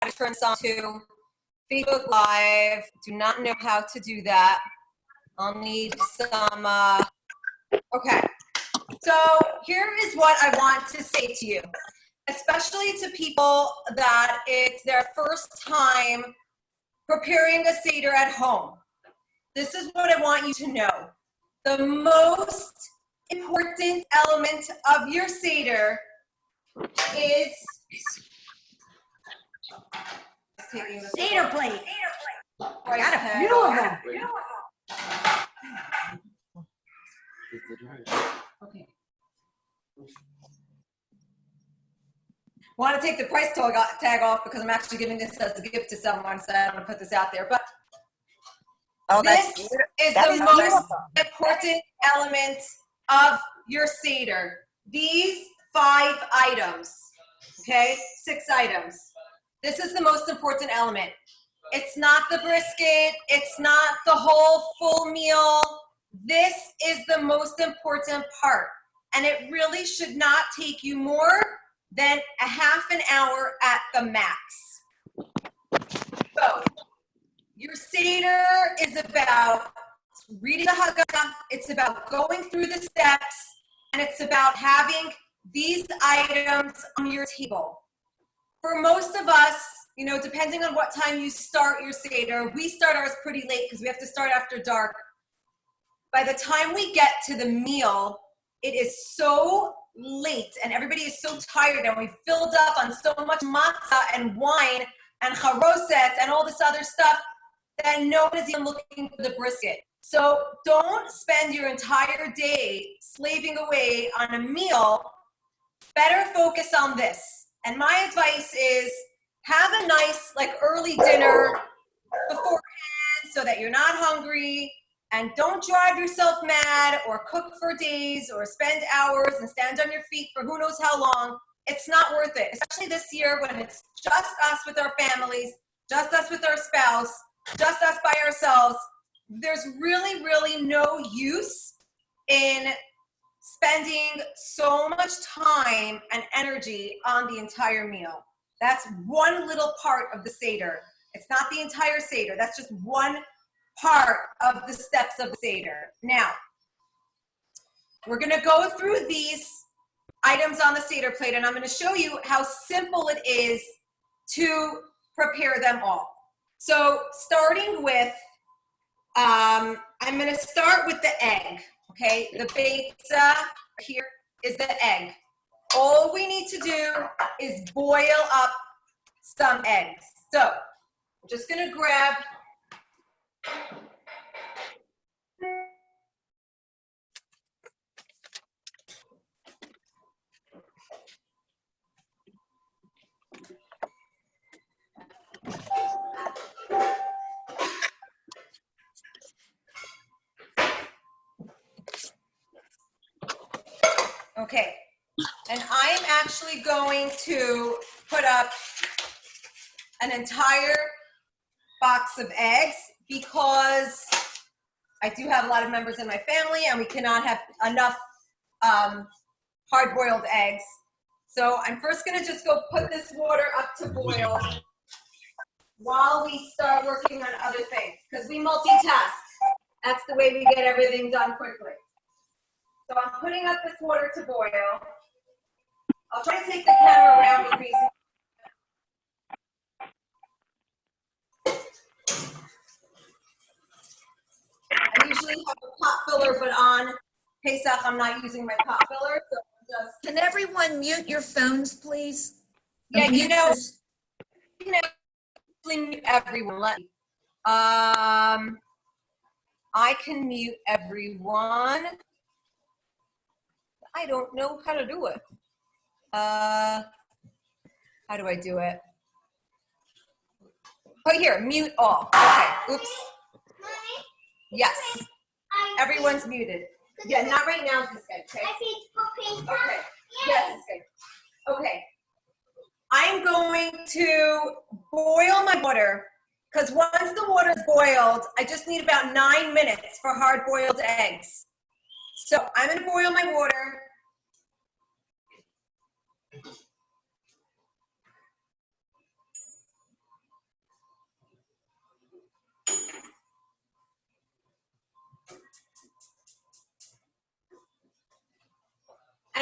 to turn this on to Facebook Live. Do not know how to do that. I'll need some, okay. So here is what I want to say to you, especially to people that it's their first time preparing a seder at home. This is what I want you to know. The most important element of your seder is seder plate. I got a few of them. Okay. I want to take the price tag off because I'm actually giving this as a gift to someone, so I'm going to put this out there. But this is the most important element of your seder. These 5 items, okay, 6 items. This is the most important element. It's not the brisket. It's not the whole full meal. This is the most important part. And it really should not take you more than a half an hour at the max. So, your seder is about reading the Haggadah, it's about going through the steps, and it's about having these items on your table. For most of us, you know, depending on what time you start your seder, we start ours pretty late because we have to start after dark. By the time we get to the meal, it is so late and everybody is so tired and we've filled up on so much matzah and wine and charoset and all this other stuff that no one is even looking for the brisket. So don't spend your entire day slaving away on a meal. Better focus on this. And my advice is have a nice early dinner beforehand so that you're not hungry. And don't drive yourself mad or cook for days or spend hours and stand on your feet for who knows how long. It's not worth it, especially this year when it's just us with our families, just us with our spouse, just us by ourselves. There's really, really no use in spending so much time and energy on the entire meal. That's one little part of the seder. It's not the entire seder. That's just one part of the steps of the seder. Now, we're going to go through these items on the seder plate, and I'm going to show you how simple it is to prepare them all. So, starting with, I'm going to start with the egg, okay? The beitza here is the egg. All we need to do is boil up some eggs. So, I'm just going to grab okay, and I'm actually going to put up an entire box of eggs because I do have a lot of members in my family and we cannot have enough hard-boiled eggs. So I'm first going to just go put this water up to boil while we start working on other things because we multitask. That's the way we get everything done quickly. So I'm putting up this water to boil. I'll try to take the camera around with me. I usually have a pot filler, but on Pesach, I'm not using my pot filler. So just... Can everyone mute your phones, please? Yeah, you know, mute everyone. I can mute everyone. I don't know how to do it. How do I do it? Oh, here, mute all. Okay, oops. Yes, everyone's muted. Yeah, not right now, this good, okay? Okay, yes, it's good. Okay, I'm going to boil my water because once the water is boiled, I just need about 9 minutes for hard-boiled eggs. So I'm going to boil my water.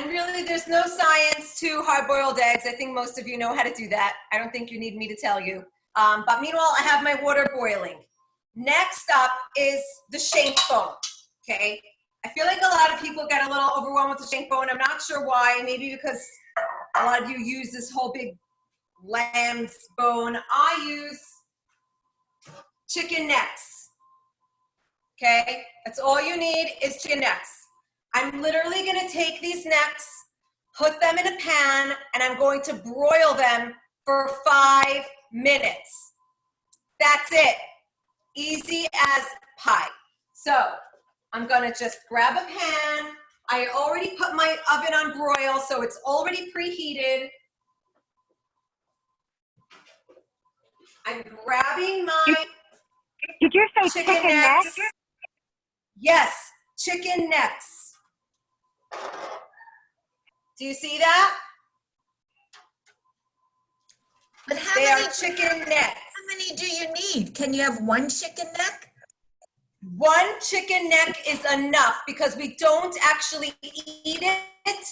And really, there's no science to hard-boiled eggs. I think most of you know how to do that. I don't think you need me to tell you. But meanwhile, I have my water boiling. Next up is the shank bone, okay? I feel like a lot of people get a little overwhelmed with the shank bone. I'm not sure why. Maybe because a lot of you use this whole big lamb's bone. I use chicken necks, okay? That's all you need is chicken necks. I'm literally gonna take these necks, put them in a pan, and I'm going to broil them for 5 minutes. That's it. Easy as pie. So I'm gonna just grab a pan. I already put my oven on broil, so it's already preheated. I'm grabbing my Did you say chicken necks? Yes, chicken necks. Do you see that? But how They are many chicken necks. How many do you need? Can you have one chicken neck? One chicken neck is enough because we don't actually eat it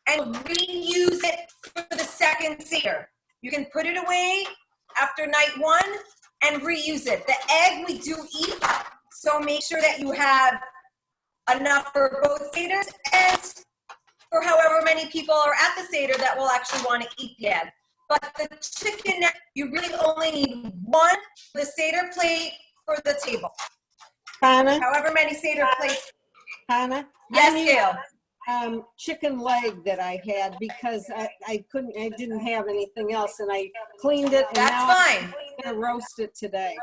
and reuse it for the second seder. You can put it away after night 1 and reuse it. The egg we do eat, so make sure that you have enough for both seders and for however many people are at the seder that will actually want to eat the egg. But the chicken neck, you really only need one for the seder plate for the table. Hannah, However many seder plates. Hannah. Yes, I need, Gail. chicken leg that I had because I didn't have anything else, and I cleaned it. And That's now fine. I'm gonna roast it today.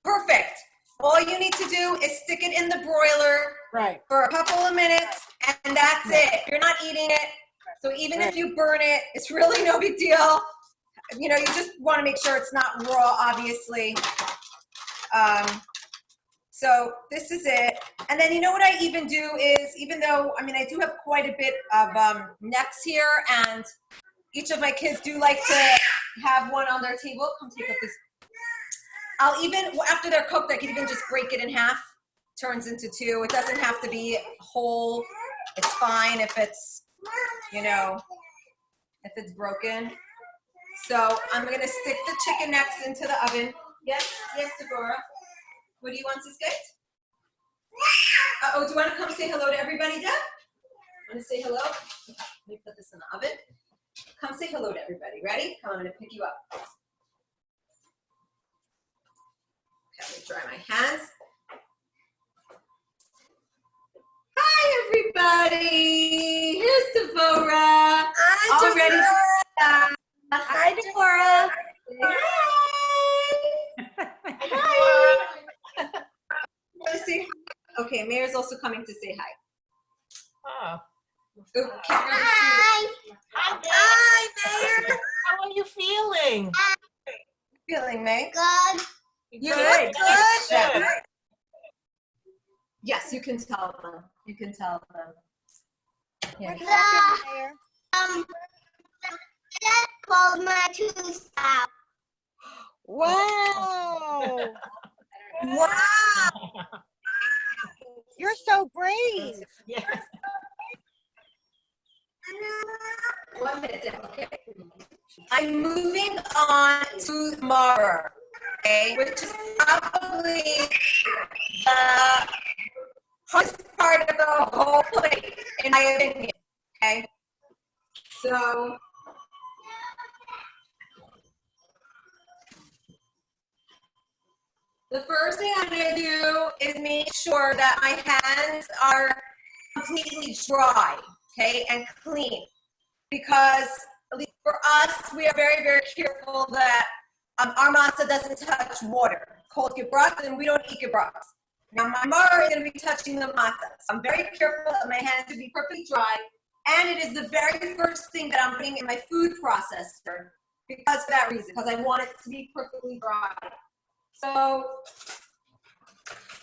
Perfect. All you need to do is stick it in the broiler Right. for a couple of minutes, and that's it. You're not eating it. So even if you burn it, it's really no big deal. You know, you just want to make sure it's not raw, obviously. So this is it. And then you know what I even do is, even though, I mean, I do have quite a bit of necks here, and each of my kids do like to have one on their table. Come take up this. I'll even, after they're cooked, I can even just break it in half. Turns into 2. It doesn't have to be whole. It's fine if it's, you know, if it's broken. So I'm gonna stick the chicken necks into the oven. Yes, Deborah. What do you want to skate? Oh, do you want to come say hello to everybody, Deb? Want to say hello? Let me put this in the oven. Come say hello to everybody. Ready? Come on, I'm gonna pick you up. Okay, let me dry my hands. Hi, everybody. Here's Deborah. Hi, All ready Deborah. Hi, Deborah. Hi. Say hi. Okay, Mayor's also coming to say hi. Oh. Oop, can't really see. Hi, Mayor. How are you feeling? Feeling, May? Good. You look good. Yeah. Yes, you can tell them. You can tell them. Yeah. That pulled my tooth out. Wow. Wow. You're so brave. Yes. 1 minute, okay. I'm moving on to tomorrow, okay, which is probably the hardest part of the whole plate, in my opinion, okay? So, the first thing I'm gonna do is make sure that my hands are completely dry, okay, and clean. Because, at least for us, we are very, very careful that our matzah doesn't touch water. Cold gebrach, and we don't eat gebrach. Now, my mar is going to be touching the matzah. So I'm very careful that my hands to be perfectly dry. And it is the very first thing that I'm putting in my food processor because of that reason, because I want it to be perfectly dry. So,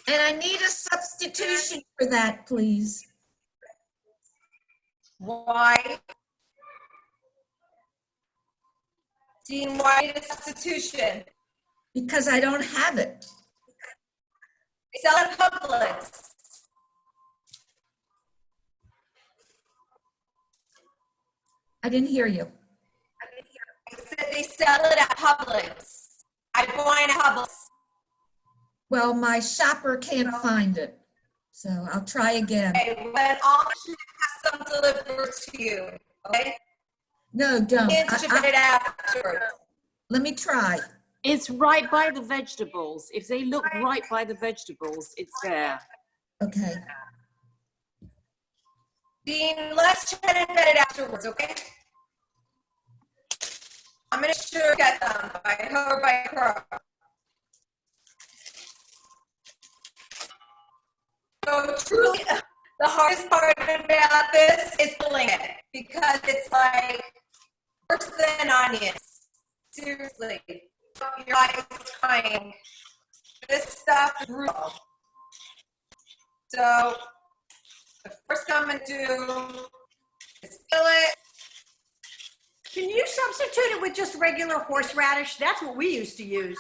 And I need a substitution for that, please. why? Dean, why need a substitution? Because I don't have it. They sell at Publix. I didn't hear you. I said they sell it at Publix. I buy it at Publix. Well, my shopper can't find it, so I'll try again. Okay, then I'll have some delivered to you. Okay? No, don't. And ship it afterwards. Let me try. It's right by the vegetables. If they look right by the vegetables, it's there. Okay. Dean, let's try to get it afterwards, okay? I'm gonna sure get them by her or by her. So truly, the hardest part about this is pulling it because it's like worse than onions. Seriously, your eyes crying. This stuff is brutal. So the first thing I'm gonna do is peel it. Can you substitute it with just regular horseradish? That's what we used to use.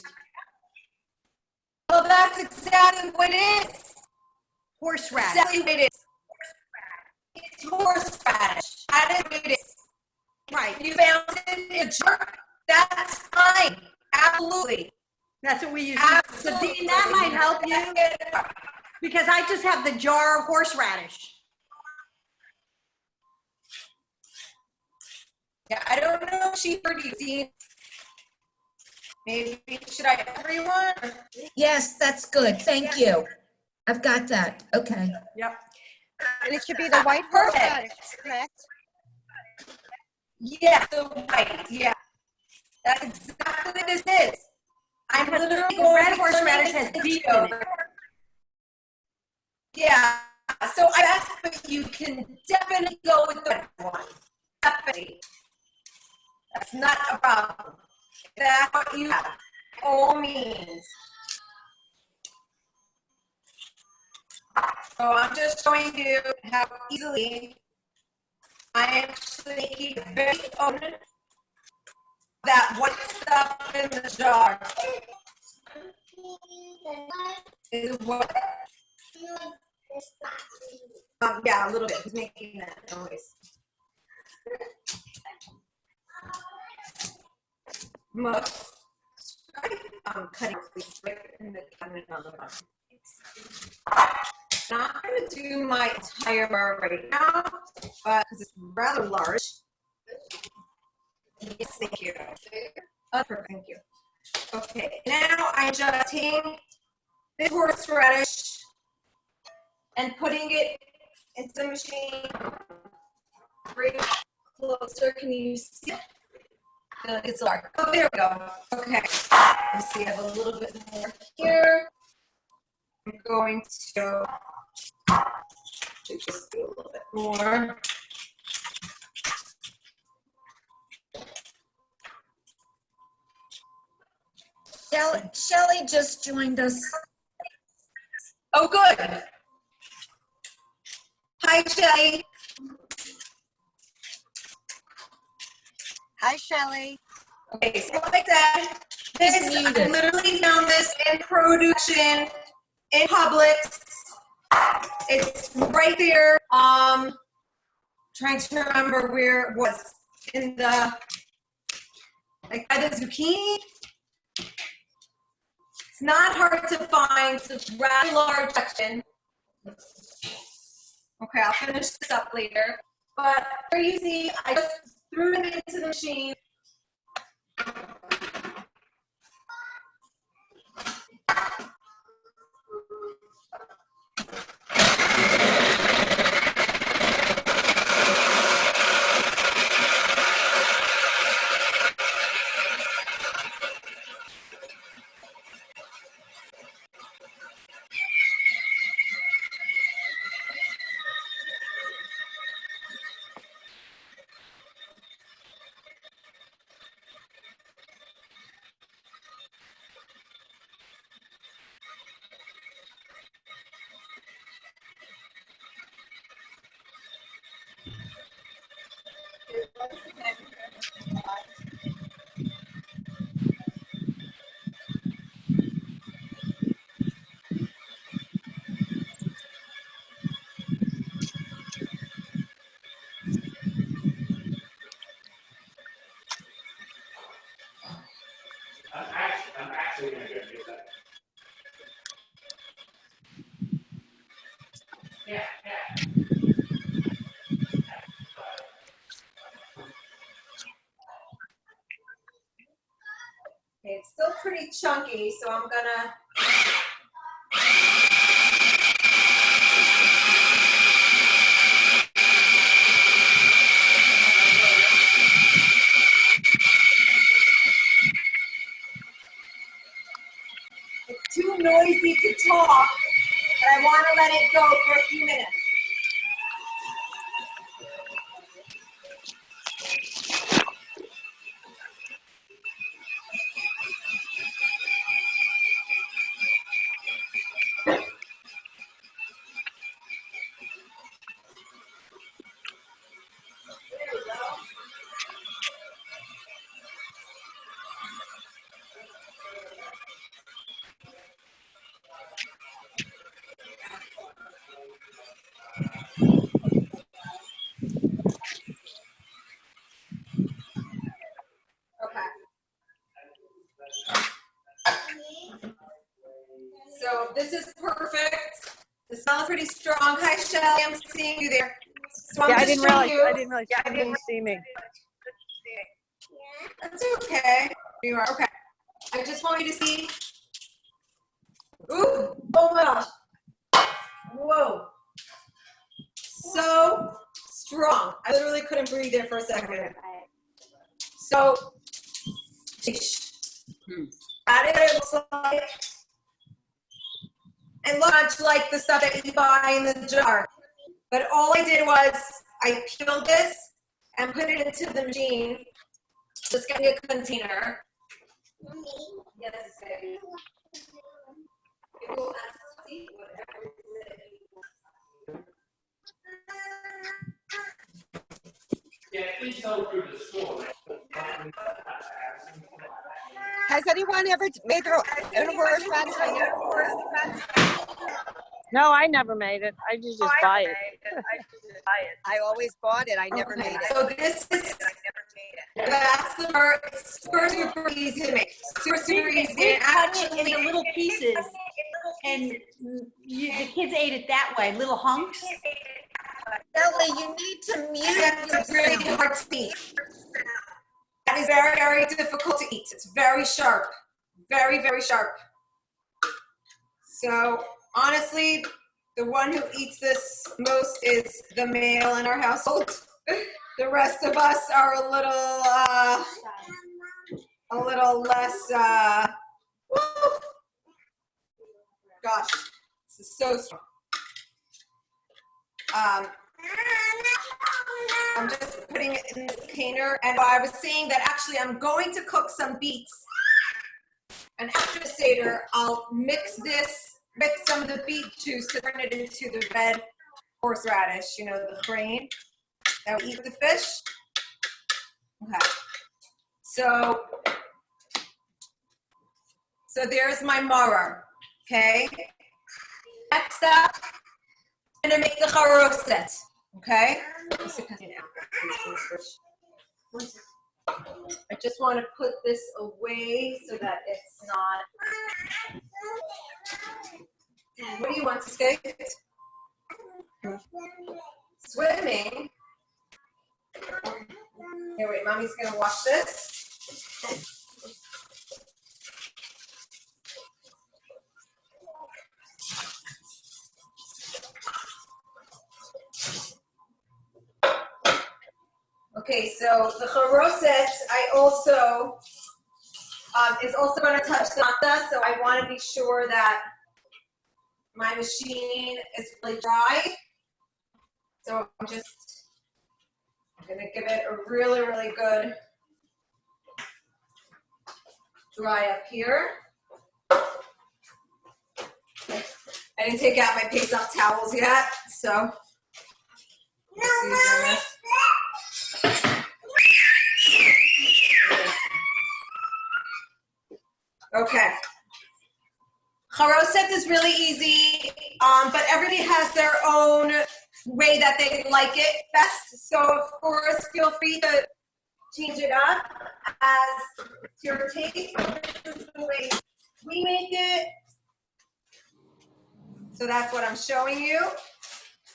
Well, that's exactly what it is. Horseradish. Exactly what it is. It's horseradish. That is what it is. Right. You found it in a jar. That's fine. Absolutely. That's what we used to use. So Absolutely. Dean, that might help you because I just have the jar of horseradish. Yeah, I don't know if she heard you, Dean. Maybe, should I everyone? Yes, that's good. Thank you. I've got that. Okay. Yep. And it should be the white Perfect. horseradish, correct? Yeah, the white, yeah. That's exactly what this is. I'm Because literally the going red to horseradish turn has this beef into- in it. Yeah, so I asked, but you can definitely go with the red one. Definitely. That's not a problem. That's what you have. By all means. So I'm just showing you how easily I actually keep it very open. That white stuff in the jar is what. Yeah, a little bit. He's making that noise. Most. I'm cutting these right in the cabinet on the bottom. Not going to do my entire bar right now, but because it's rather large. Yes, thank you. Perfect, thank you. Okay, now I'm just taking this horseradish and putting it into the machine. Bring it closer. Can you see? I feel like it's dark. Oh, there we go. Okay. Let's see. I have a little bit more here. I'm going to just do a little bit more. Shelley just joined us. Oh, good. Hi, Shelly. Hi, Shelley. Okay, so like that. This, I muted. literally found this in production in Publix. It's right there. Trying to remember where it was in the, like by the zucchini. It's not hard to find. It's a rather large section. Okay, I'll finish this up later. But very easy. I just threw it into the machine. I'm actually gonna go get that. Yeah. Okay, it's still pretty chunky, so I'm gonna. It's too noisy to talk, but I want to let it go for a few minutes. Okay. So this is perfect. The smell is pretty strong. Hi, Shelly. I'm seeing you there. So I'm Yeah, I just didn't showing realize. you. I didn't realize you didn't see me. That's okay. You are okay. I just want you to see. Ooh! Oh my gosh! Whoa! So strong. I literally couldn't breathe there for a second. So, that it looks like, and look much like the stuff that you buy in the jar. But all I did was I peeled this and put it into the machine. Just get me a container. Yes, baby. It will see whatever it is. Yeah, please go through the store. Has anyone ever made their own horseradish? No, I never made it. I just buy it. I always bought it. I never made it. So this is, that's the part, it's super easy to make. Super easy. We And cut it actually, into little pieces, and the kids ate it that way, little hunks. Ellie, you need to mute that's really yourself. hard to eat. That is very, very difficult to eat. It's very sharp. Very, very sharp. So honestly, the one who eats this most is the male in our household. The rest of us are a little less, woo. Gosh, this is so strong. I'm just putting it in this container, and I was saying that actually I'm going to cook some beets, and after the seder, I'll mix some of the beet juice to turn it into the red horseradish, you know, the grain that we eat with the fish. Okay, so there's my maror, okay? Next up, I'm gonna make the charoset, okay? I just want to put this away so that it's not. What do you want to say? Swimming. Here, wait, mommy's gonna wash this. Okay, so the charoset, I also is also going to touch the matzah, so I want to be sure that my machine is really dry. So I'm just going to give it a really, really good dry up here. I didn't take out my Pesach towels yet, so just using this. Okay. Charoset is really easy, but everybody has their own way that they like it best. So, of course, feel free to change it up. as to your taste, this is the way we make it. So that's what I'm showing you.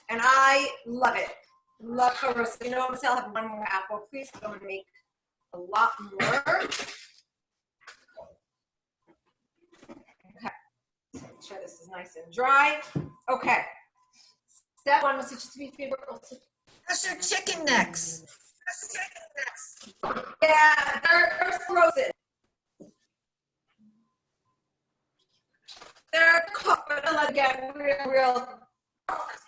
And I love it. Love how roasted. You know what I'm saying? I'll have one more apple, please. I'm going to make a lot more. Okay. Make sure this is nice and dry. Okay. Step one was to just be favorite. How's your chicken necks? Yeah, they're roasted. They're cooked, but they'll get real cooked.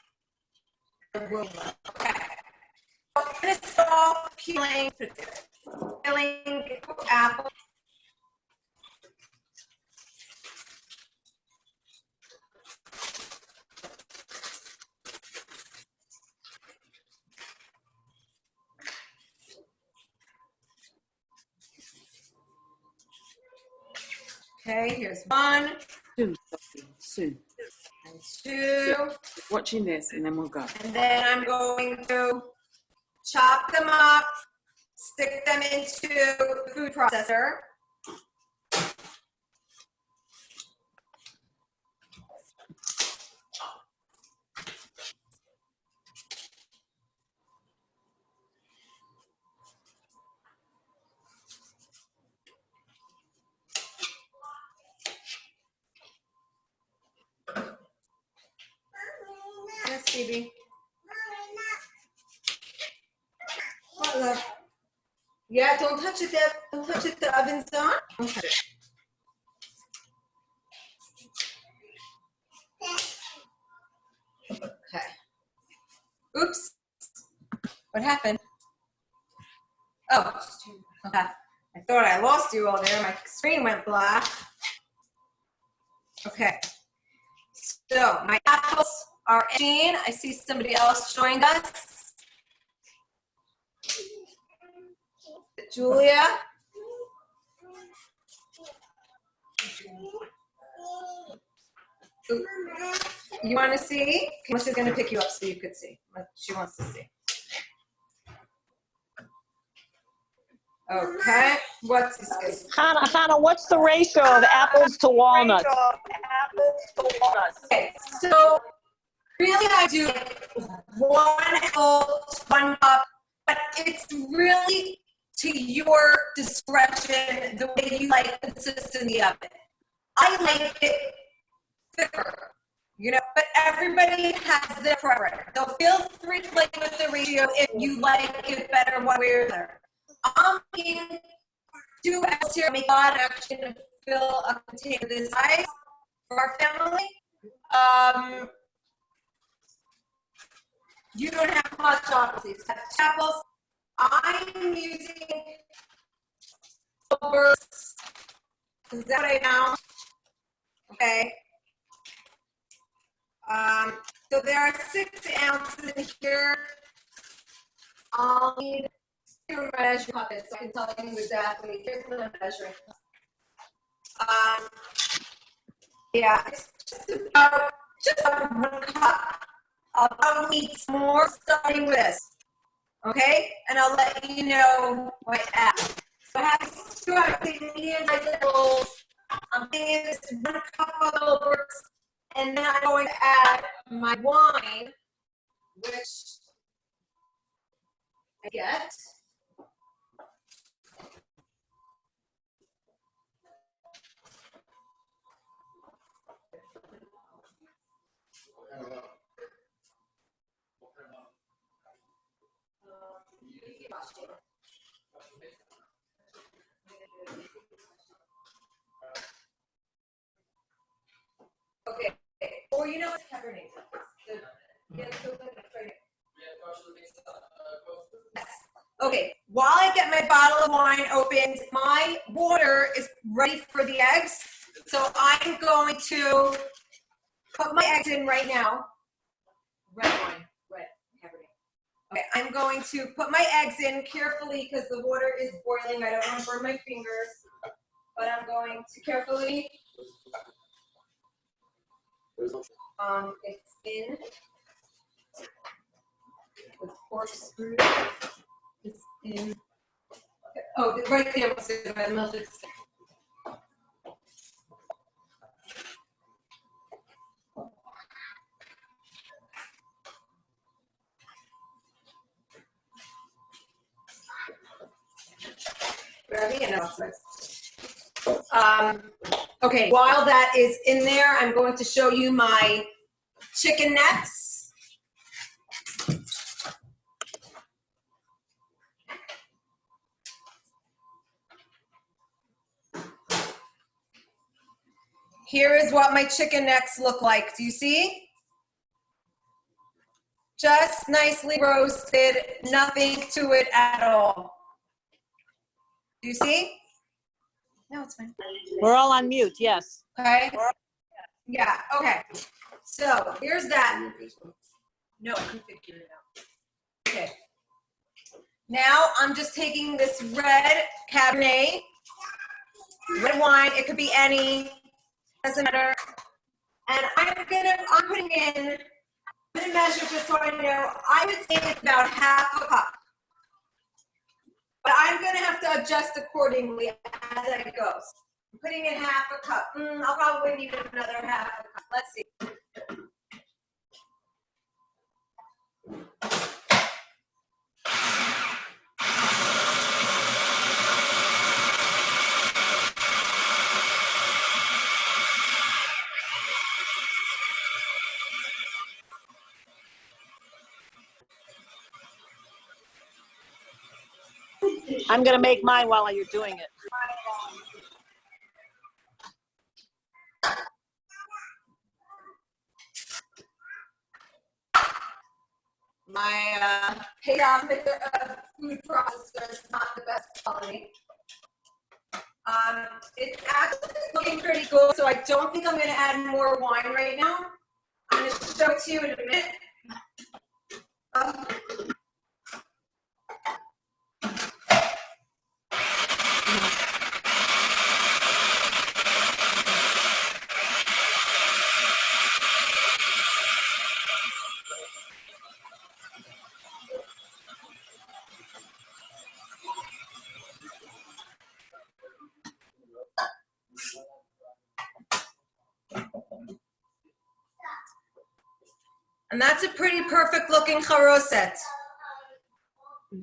Okay. This is all peeling apple. Okay, here's one Sue, Sophie, Sue. and two. Watching this and then we'll go. And then I'm going to chop them up, stick them into the food processor. Yes, baby. What, love? Yeah, don't touch it, Deb. Don't touch it. The oven's on. Don't touch it. Okay. Oops. What happened? Oh, okay. I thought I lost you all there. My screen went black. Okay. So my apples are in. I see somebody else joined us. Julia. Ooh. You want to see? Melissa's going to pick you up so you could see what she wants to see. Okay. What's this? Hannah, what's the ratio of apples to walnuts? Okay, so really I do like 1 apple to 1 cup, but it's really to your discretion the way you like it sits in the oven. I like it thicker, you know, but everybody has their preference. So feel free to play with the ratio if you like it better one way or the other. I'm making 2 apples here, make a lot actually to fill a container this size for our family. You don't have much obviously. Apples. I'm using bursts. Is that what I found? Okay. So there are 6 ounces in here. I'll need to measure it so I can tell you exactly. Here's the measuring. Yeah, it's just about 1 cup. I'll need some more starting with this. Okay? And I'll let you know what I add. So I have 2 medium-sized bowls. I'm thinking this 1 cup of little bricks. And then I'm going to add my wine, which I get. Okay. Or you know what's Cabernet? Yeah, so good. Yes. Okay. While I get my bottle of wine opened, my water is ready for the eggs. So I'm going to put my eggs in right now. Red wine. Red Cabernet. Okay. I'm going to put my eggs in carefully because the water is boiling. I don't want to burn my fingers. But I'm going to carefully. It's in the corkscrew. It's in. Oh, right there was it, by the melted stick. Ready? And outside. Okay, while that is in there, I'm going to show you my chicken necks. Here is what my chicken necks look like. Do you see? Just nicely roasted, nothing to it at all. Do you see? No, it's fine. We're all on mute, yes. Okay. Yeah, okay. So here's that. No, I can figure it out. Okay. Now I'm just taking this red Cabernet, red wine, it could be any, doesn't matter. And I'm putting in, I'm gonna measure just so I know, I would say it's about half a cup. But I'm gonna have to adjust accordingly as it goes. I'm putting in half a cup. I'll probably need another half a cup. Let's see. I'm gonna make mine while you're doing it. My payoff food processor is not the best quality. It's actually looking pretty good, so I don't think I'm going to add more wine right now. I'm going to show it to you in a minute. And that's a pretty perfect looking charoset. Do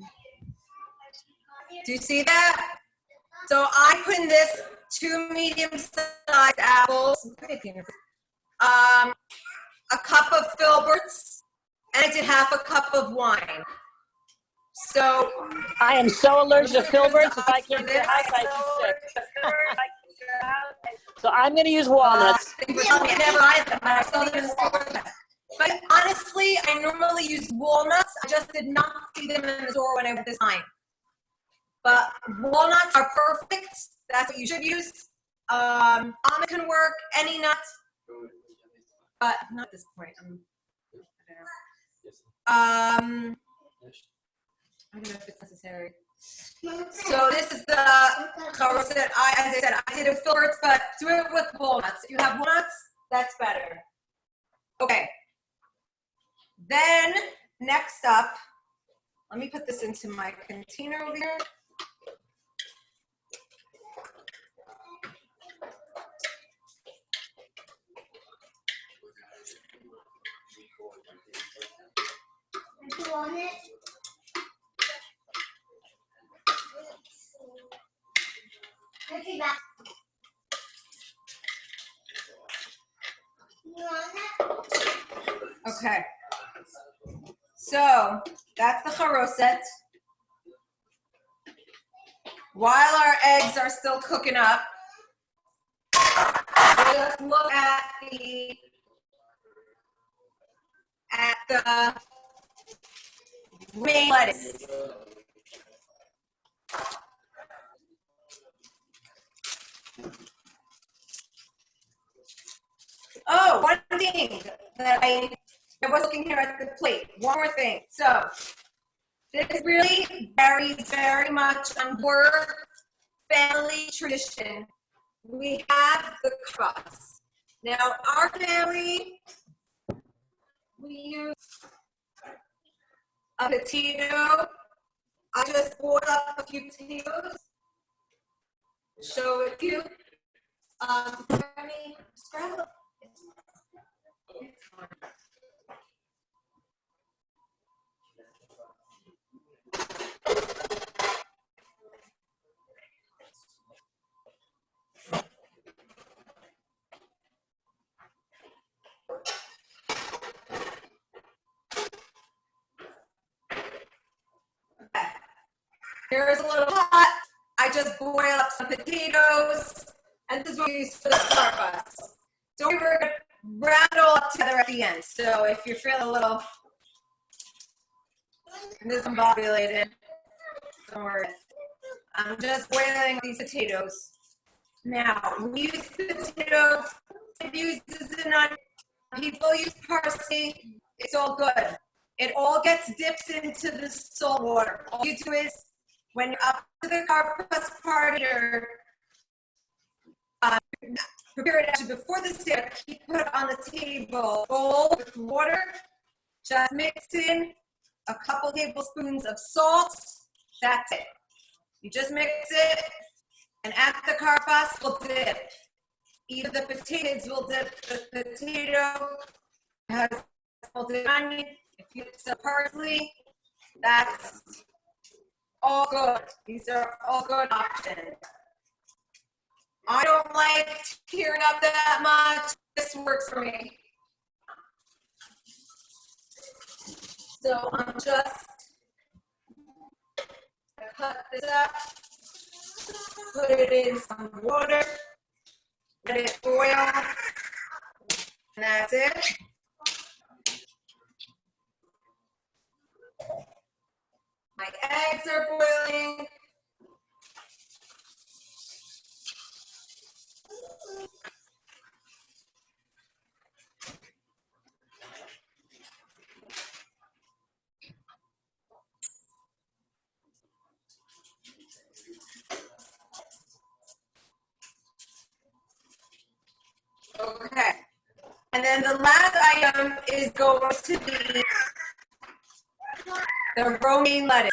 you see that? So I put in this 2 medium-sized apples, a cup of filberts, and I did half a cup of wine. So I am so allergic to filberts, if I can't get high, I get sick. So I'm gonna use walnuts. I never had them, but I saw them in the store. But honestly, I normally use walnuts. I just did not see them in the store when I went this time. But walnuts are perfect. That's what you should use. Almond can work, any nut, but not at this point. I don't know if it's necessary. So this is the charoset that as I said, I did it with filberts, but do it with walnuts. If you have walnuts, that's better. Okay. Then next up, let me put this into my container over here. You want it? Okay, back. You want it? Okay. So that's the charoset. While our eggs are still cooking up, let's look at the green lettuce. Oh, one thing that I was looking here at the plate. One more thing. So this really varies very much on our family tradition. We have the crust. Now, our family, we use a potato, I just boiled up a few potatoes. Show it to you. Any scramble? Here's a little pot. I just boiled up some potatoes, and this is what we use for the starbucks. So we're gonna round it all up together at the end. So if you're feeling a little discombobulated, don't worry. I'm just boiling these potatoes. Now, we use potatoes, use an onion. People use parsley. It's all good. It all gets dipped into the salt water. All you do is, when you're up to the carpus party or prepare it actually before the seder, you put it on the table, bowl with water, just mix in a couple tablespoons of salt. That's it. You just mix it, and at the carpus, we'll dip. Either the potatoes will dip the potato, has salted onion. If you have some parsley, that's all good. These are all good options. I don't like tearing up that much. This works for me. So I'm just gonna cut this up, put it in some water, let it boil, and that's it. My eggs are boiling. Okay. And then the last item is going to be the romaine lettuce,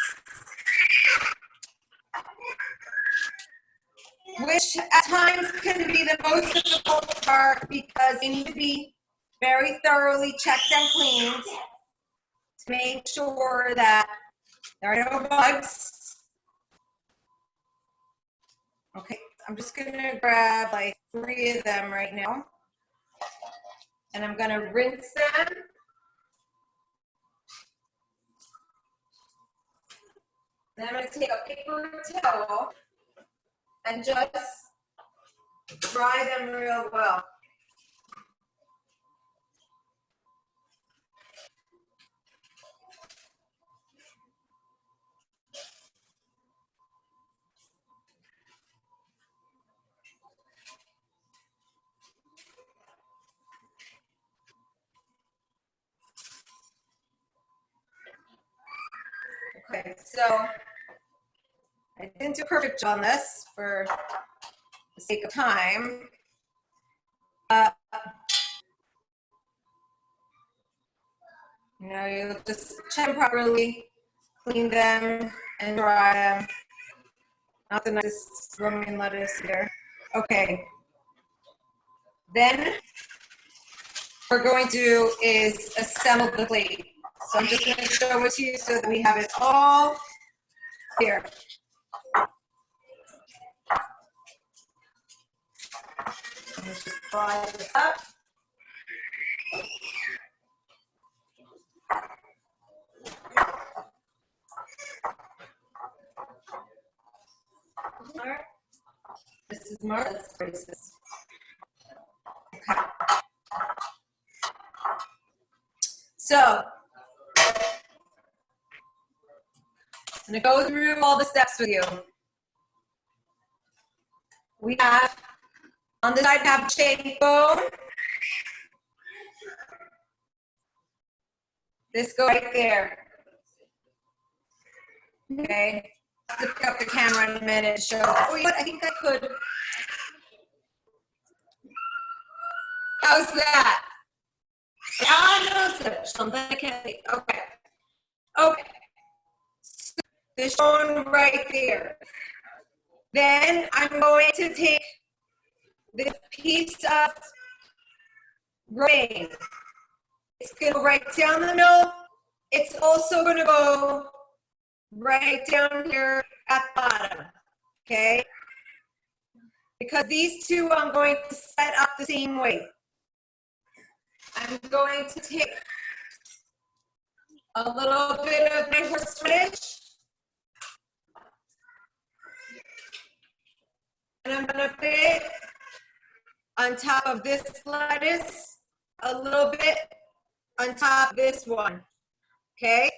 which at times can be the most difficult part because they need to be very thoroughly checked and cleaned to make sure that there are no bugs. Okay, I'm just gonna grab like 3 of them right now, and I'm gonna rinse them. Then I'm gonna take a paper towel and just dry them real well. Okay, so I didn't do a perfect job on this for the sake of time. You'll just check them properly, clean them, and dry them. Not the nicest romaine lettuce here. Okay. Then what we're going to do is assemble the plate. So I'm just going to show it to you so that we have it all here. Let's just fry this up. This is Martha's braces. Okay. So, I'm going to go through all the steps with you. We have, on the side, have cheekbone. This goes right there. Okay. I have to pick up the camera in a minute to show. Oh, you know what? I think I could. How's that? Ah, no, something I can't see. Okay. Okay. the shone right there. Then I'm going to take this piece of rain. It's going to go right down the middle. It's also going to go right down here at the bottom, okay? Because these two I'm going to set up the same way. I'm going to take a little bit of my horseradish, and I'm going to put it on top of this lettuce, a little bit on top of this one, okay?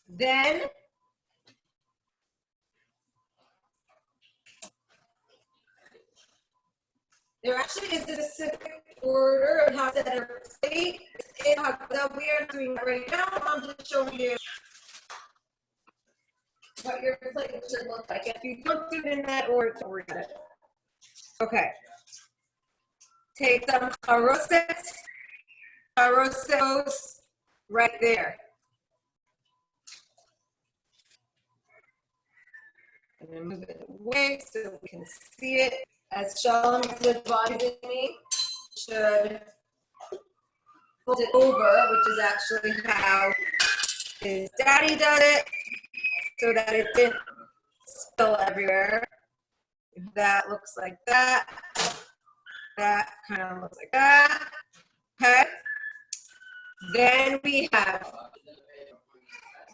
Then there actually is a specific order of how to set a plate. That we are doing right now. I'm just showing you what your plate should look like. If you don't do it in that order, don't worry about it. Okay. Take some carousels right there. And then move it away so we can see it. As Shalom is advising me, should fold it over, which is actually how his daddy does it, so that it didn't spill everywhere. That looks like that. That kind of looks like that. Okay. Then we have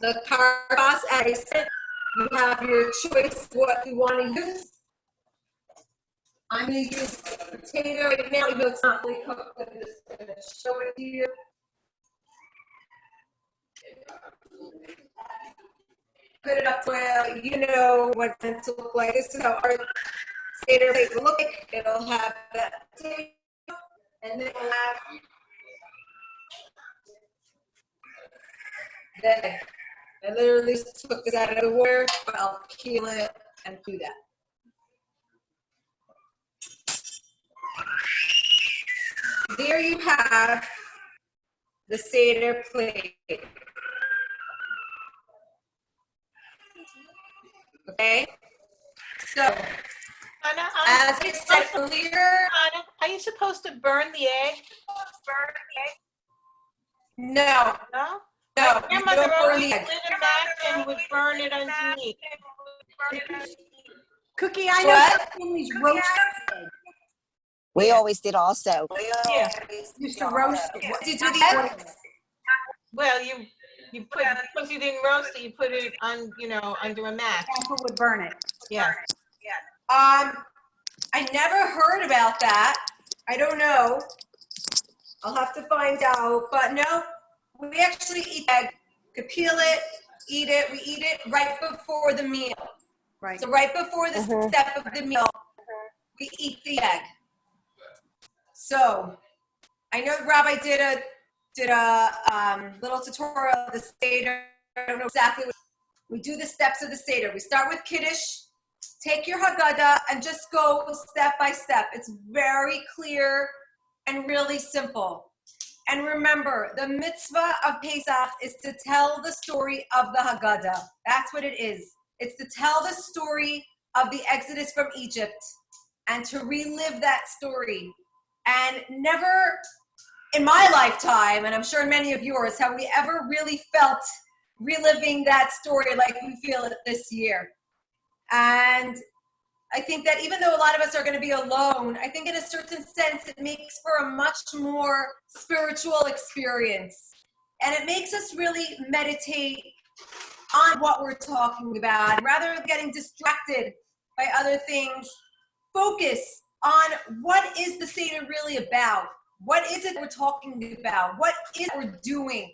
the carbohydrates. As I said, you have your choice what you want to use. I'm going to use potato right now, even though it's not fully cooked, but I'm just going to show it to you. Put it up well, you know what it's meant to look like. This is how our seder plate will look like. It'll have that potato, and then we'll have that. I literally took this out of the water, but I'll peel it and do that. There you have the seder plate. Okay? So, Anna, as I said earlier, Anna, are you supposed to burn the egg? no, No? no, My you grandmother don't burn always the egg. lit a match and would burn it underneath. Cookie, I know What? families roast egg. We always did also. Yeah. Used to roast it. What did you do the egg? Well, you put, because you didn't roast it, you put it on, under a match. Grandpa would burn it. Yeah. I never heard about that. I don't know. I'll have to find out. But no, we actually eat egg. We peel it, eat it. We eat it right before the meal. Right. So right before the step of the meal, we eat the egg. So I know Rabbi did a little tutorial of the seder. I don't know exactly what. We do the steps of the seder. We start with Kiddush, take your Haggadah, and just go step by step. It's very clear and really simple. And remember, the mitzvah of Pesach is to tell the story of the Haggadah. That's what it is. It's to tell the story of the Exodus from Egypt and to relive that story. And never in my lifetime, and I'm sure in many of yours, have we ever really felt reliving that story like we feel it this year. And I think that even though a lot of us are going to be alone, I think in a certain sense it makes for a much more spiritual experience. And it makes us really meditate on what we're talking about. Rather than getting distracted by other things, focus on what is the Seder really about? What is it we're talking about? What is it we're doing?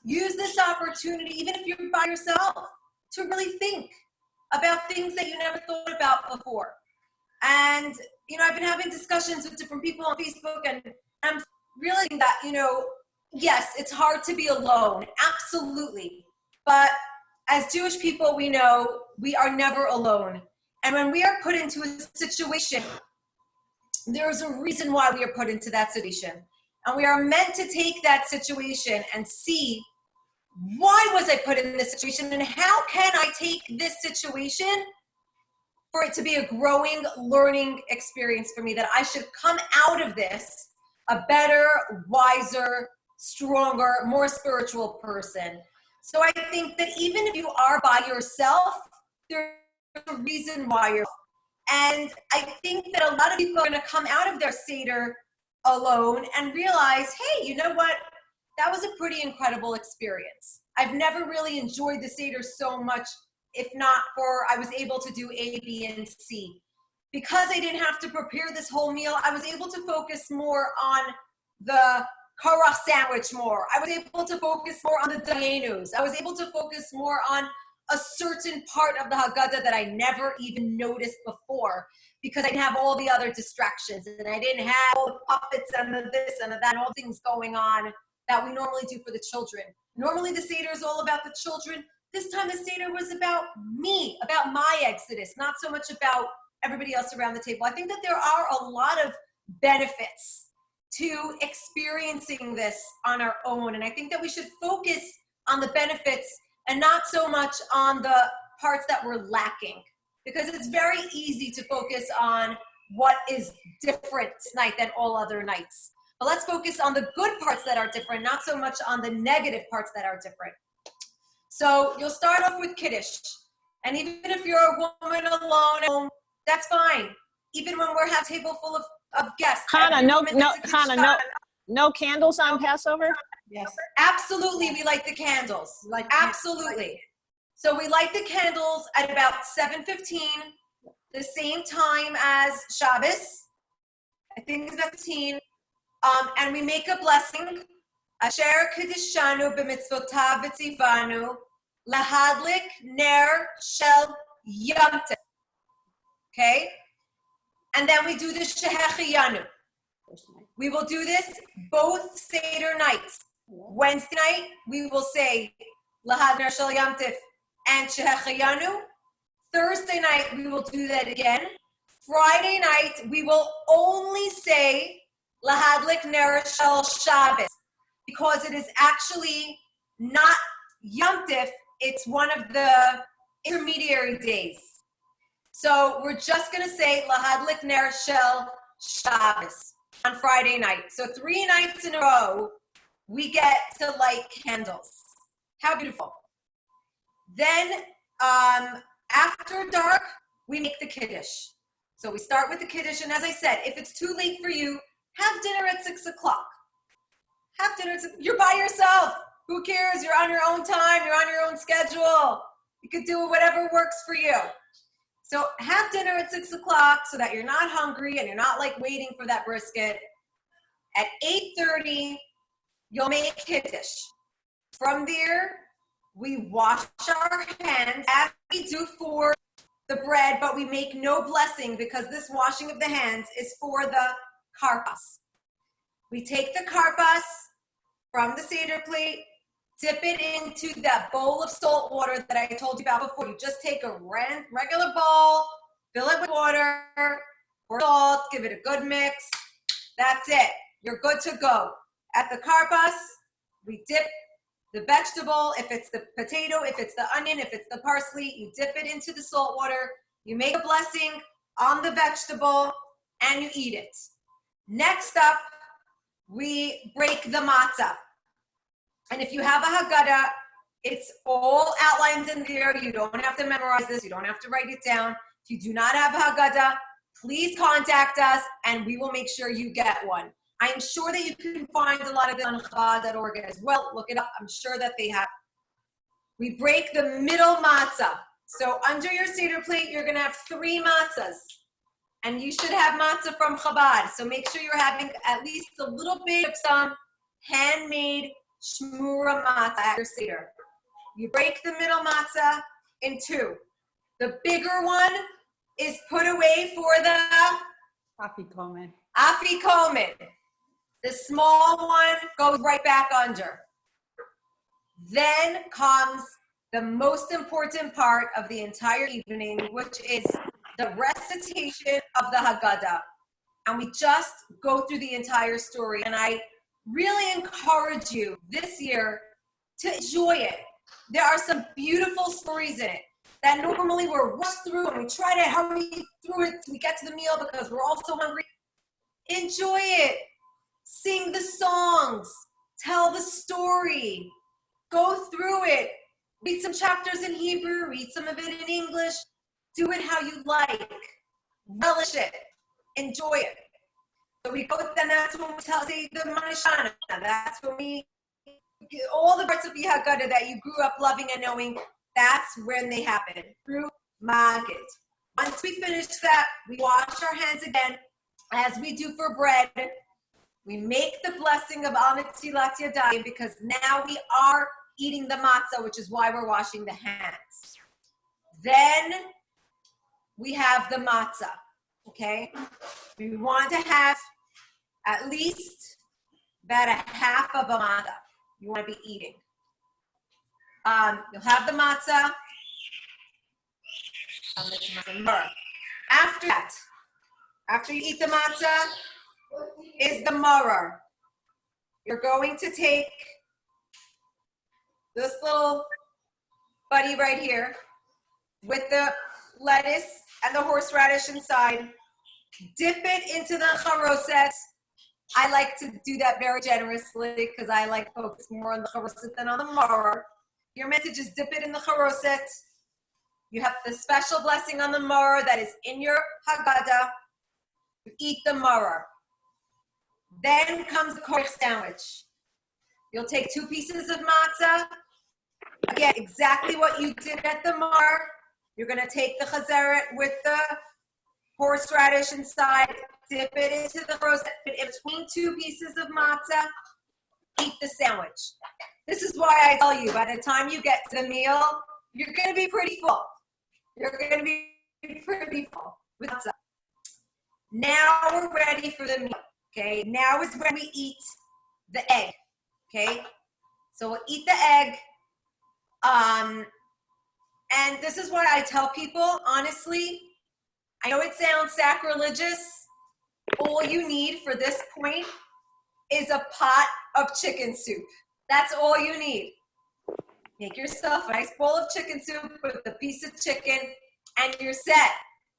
Use this opportunity, even if you're by yourself, to really think about things that you never thought about before. And, I've been having discussions with different people on Facebook, and I'm realizing that, yes, it's hard to be alone, absolutely. But as Jewish people, we know we are never alone. And when we are put into a situation, there's a reason why we are put into that situation. And we are meant to take that situation and see, why was I put in this situation, and how can I take this situation for it to be a growing, learning experience for me, that I should come out of this a better, wiser, stronger, more spiritual person. So I think that even if you are by yourself, there's a reason why you're. And I think that a lot of people are going to come out of their seder alone and realize, hey, you know what? That was a pretty incredible experience. I've never really enjoyed the seder so much, if not for I was able to do A, B, and C. Because I didn't have to prepare this whole meal, I was able to focus more on the karach sandwich more. I was able to focus more on the dayenus. I was able to focus more on a certain part of the Haggadah that I never even noticed before, because I didn't have all the other distractions, and I didn't have all the puppets and the this and the that and all things going on that we normally do for the children. Normally the Seder is all about the children. This time the Seder was about me, about my exodus, not so much about everybody else around the table. I think that there are a lot of benefits to experiencing this on our own, and I think that we should focus on the benefits and not so much on the parts that we're lacking, because it's very easy to focus on what is different tonight than all other nights. But let's focus on the good parts that are different, not so much on the negative parts that are different. So you'll start off with Kiddush. And even if you're a woman alone at home, that's fine. Even when we're having a table full of guests. Hannah, no candles on Passover? Yes. Absolutely, we light the candles. Absolutely. So we light the candles at about 7:15, the same time as Shabbos. I think it's about 15. And we make a blessing. Asher kedishanu b'mitzvotav v'tzivanu lahadlik ner shel Yom Tov. Okay? And then we do the Shehecheyanu. We will do this both Seder nights. Wednesday night, we will say Lahad Ner Shel Yom Tov and Shehecheyanu. Thursday night, we will do that again. Friday night, we will only say Lahadlik Ner Shel Shabbos, because it is actually not Yom Tov, it's one of the intermediary days. So we're just going to say Lahadlik Ner Shel Shabbos on Friday night. So 3 nights in a row, we get to light candles. How beautiful. Then after dark, we make the Kiddush. So we start with the Kiddush, and as I said, if it's too late for you, have dinner at 6 o'clock. Have dinner at 6. You're by yourself. Who cares? You're on your own time. You're on your own schedule. You could do whatever works for you. So have dinner at 6 o'clock so that you're not hungry and you're not like waiting for that brisket. At 8:30, you'll make Kiddush. From there, we wash our hands as we do for the bread, but we make no blessing because this washing of the hands is for the karpas. We take the karpas from the Seder plate, dip it into that bowl of salt water that I told you about before. You just take a regular bowl, fill it with water, pour salt, give it a good mix. That's it. You're good to go. At the karpas, we dip the vegetable, if it's the potato, if it's the onion, if it's the parsley, you dip it into the salt water, you make a blessing on the vegetable, and you eat it. Next up, we break the matzah. And if you have a Haggadah, it's all outlined in there. You don't have to memorize this. You don't have to write it down. If you do not have a Haggadah, please contact us, and we will make sure you get one. I am sure that you can find a lot of it on Chabad.org as well. Look it up. I'm sure that they have. We break the middle matzah. So under your Seder plate, you're going to have 3 matzahs. And you should have matzah from Chabad. So make sure you're having at least a little bit of some handmade shmura matzah at your Seder. You break the middle matzah in 2. The bigger one is put away for the Afikomen. The small one goes right back under. Then comes the most important part of the entire evening, which is the recitation of the Haggadah. And we just go through the entire story. And I really encourage you this year to enjoy it. There are some beautiful stories in it that normally we're rushed through and we try to hurry through it till we get to the meal because we're all so hungry. Enjoy it. Sing the songs. Tell the story. Go through it. Read some chapters in Hebrew. Read some of it in English. Do it how you like. Relish it. Enjoy it. So we go, then that's when we tell the Manashana. That's when we, all the parts of the Haggadah that you grew up loving and knowing, that's when they happen, through Magid. Once we finish that, we wash our hands again, as we do for bread. We make the blessing of Al Netzilat Yadayim because now we are eating the matzah, which is why we're washing the hands. Then we have the matzah, okay? We want to have at least about a half of a matzah you want to be eating. You'll have the matzah. After that, after you eat the matzah, is the maror. You're going to take this little buddy right here with the lettuce and the horseradish inside. Dip it into the charoset. I like to do that very generously because I like to focus more on the charoset than on the maror. You're meant to just dip it in the charoset. You have the special blessing on the maror that is in your Haggadah. You eat the maror. Then comes the korich sandwich. You'll take 2 pieces of matzah. Again, exactly what you did at the maror. You're going to take the chazeret with the horseradish inside, dip it into the roast, in between 2 pieces of matzah, eat the sandwich. This is why I tell you, by the time you get to the meal, you're going to be pretty full. You're going to be pretty full with matzah. Now we're ready for the meal, okay? Now is when we eat the egg, okay? So we'll eat the egg. And this is what I tell people, honestly. I know it sounds sacrilegious. All you need for this point is a pot of chicken soup. That's all you need. Make yourself a nice bowl of chicken soup with a piece of chicken, and you're set.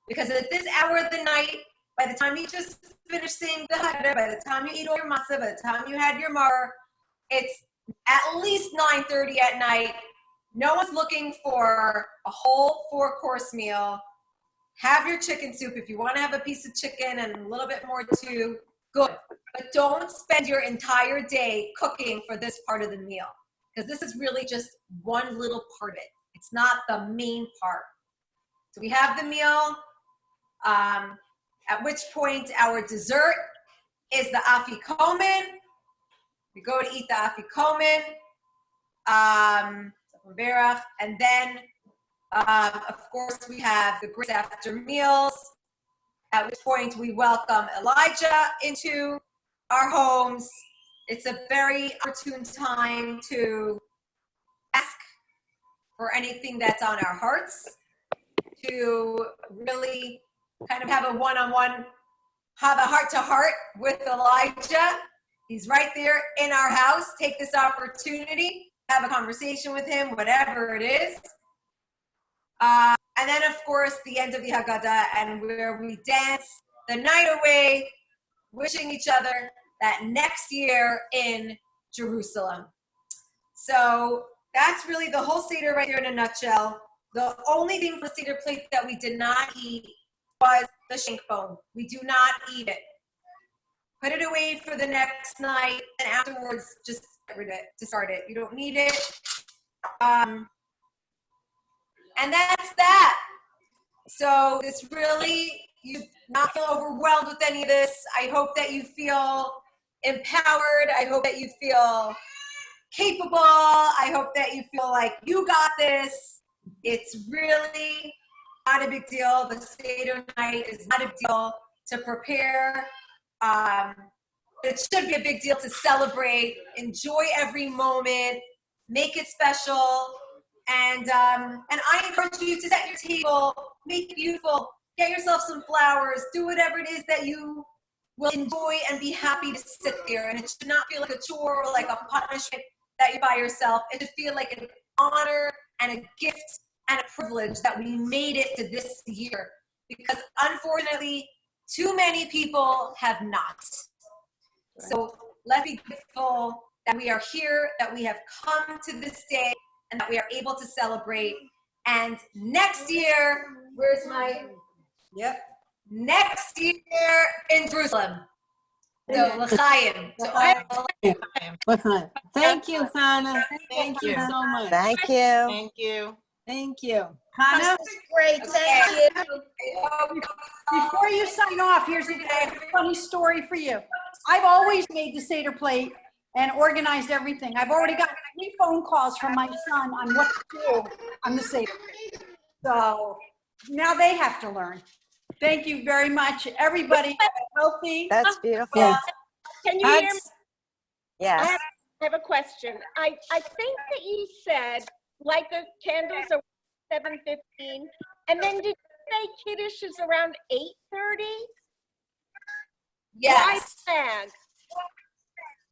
Because at this hour of the night, by the time you just finish saying the Haggadah, by the time you eat all your matzah, by the time you had your maror, it's at least 9:30 at night. No one's looking for a whole 4-course meal. Have your chicken soup. If you want to have a piece of chicken and a little bit more too, good. But don't spend your entire day cooking for this part of the meal, because this is really just one little part of it. It's not the main part. So we have the meal, at which point our dessert is the afikomen. We go to eat the afikomen, and then of course, we have the grace after meals, at which point we welcome Elijah into our homes. It's a very opportune time to ask for anything that's on our hearts, to really kind of have a one-on-one, have a heart-to-heart with Elijah. He's right there in our house. Take this opportunity, have a conversation with him, whatever it is. And then, of course, the end of the Haggadah, and where we dance the night away, wishing each other that next year in Jerusalem. So that's really the whole seder right here in a nutshell. The only thing for the seder plate that we did not eat was the shank bone. We do not eat it. Put it away for the next night, and afterwards, just get rid of it, discard it. You don't need it. And that's that. So this really, you not feel overwhelmed with any of this. I hope that you feel empowered. I hope that you feel capable. I hope that you feel like you got this. It's really not a big deal. The seder night is not a big deal to prepare. It should be a big deal to celebrate. Enjoy every moment. Make it special. And I encourage you to set your table, make it beautiful, get yourself some flowers, do whatever it is that you will enjoy and be happy to sit there. And it should not feel like a chore or like a punishment that you're by yourself. It should feel like an honor and a gift and a privilege that we made it to this year. Because unfortunately, too many people have not. So let's be grateful that we are here, that we have come to this day, and that we are able to celebrate. And next year, where's my... Yep. Next year in Jerusalem. So, l'chaim. Thank you, Hannah. Thank you so much. Thank you. Thank you. Thank you. Hannah, Great, thank you. before you sign off, here's a funny story for you. I've always made the Seder plate and organized everything. I've already got 3 phone calls from my son on what to do on the Seder plate. So now they have to learn. Thank you very much, everybody. Healthy. That's beautiful. Yeah. Can you hear me? Yes. I have a question. I think that you said like the candles are 7:15, and then did you say Kiddush is around 8:30? Yes. Why?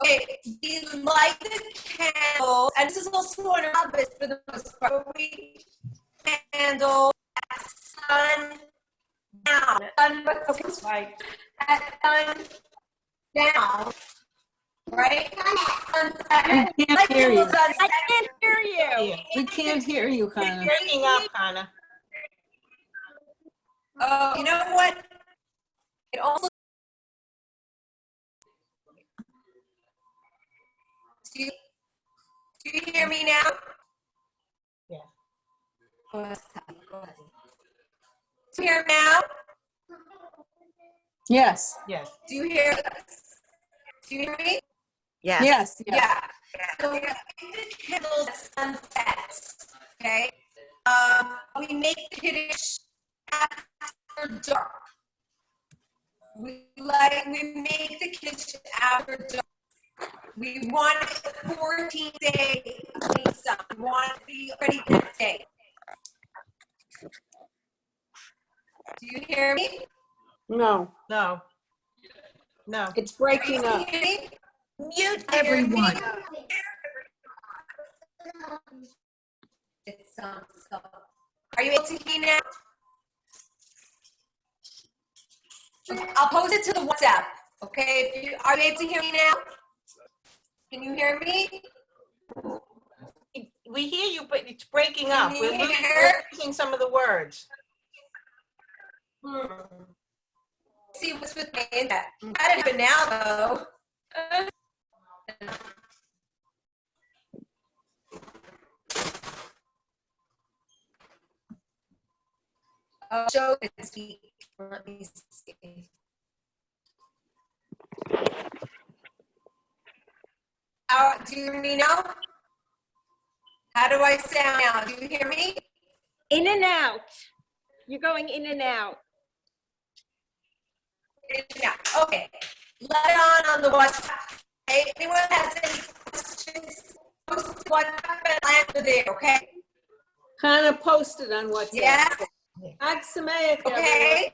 Okay, we light the candle, and this is also on Shabbos for the most part. We candle at sun down. Right. At sun down. Right? Sunset. We can't hear you. I can't hear you. We can't hear you, Hannah. Breaking up, Hannah. Oh, you know what? It also. Do you hear me now? Yeah. Go ahead. Do you hear now? Yes. Yes. Do you hear? Do you hear me? Yes. Yes. Yeah. So we make the candles at sunset. Okay. We make the Kiddush after dark. We make the Kiddush after dark. We want a 14-day Pesach. We want it to be ready that day. Do you hear me? No, No. No. it's breaking up. Can you hear me? Mute everyone. It's so. Are you able to hear now? Okay, I'll post it to the WhatsApp. Okay, are you able to hear me now? Can you hear me? We hear you, but it's breaking up. Can you We're hear? losing some of the words. See what's with my internet. I don't have it now though. Oh, show can speak. Let me see. Do you hear me now? How do I sound now? Do you hear me? In and out. You're going in and out. Yeah. Okay. Let it on the WhatsApp. Okay? Anyone has any questions? Post WhatsApp and I'll answer there. Okay. Hannah posted on WhatsApp. Yes. Ag Sameach, Okay.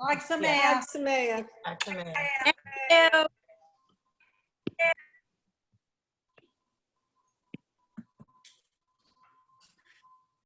Like some Ag Sameach. Back to me. Thank you.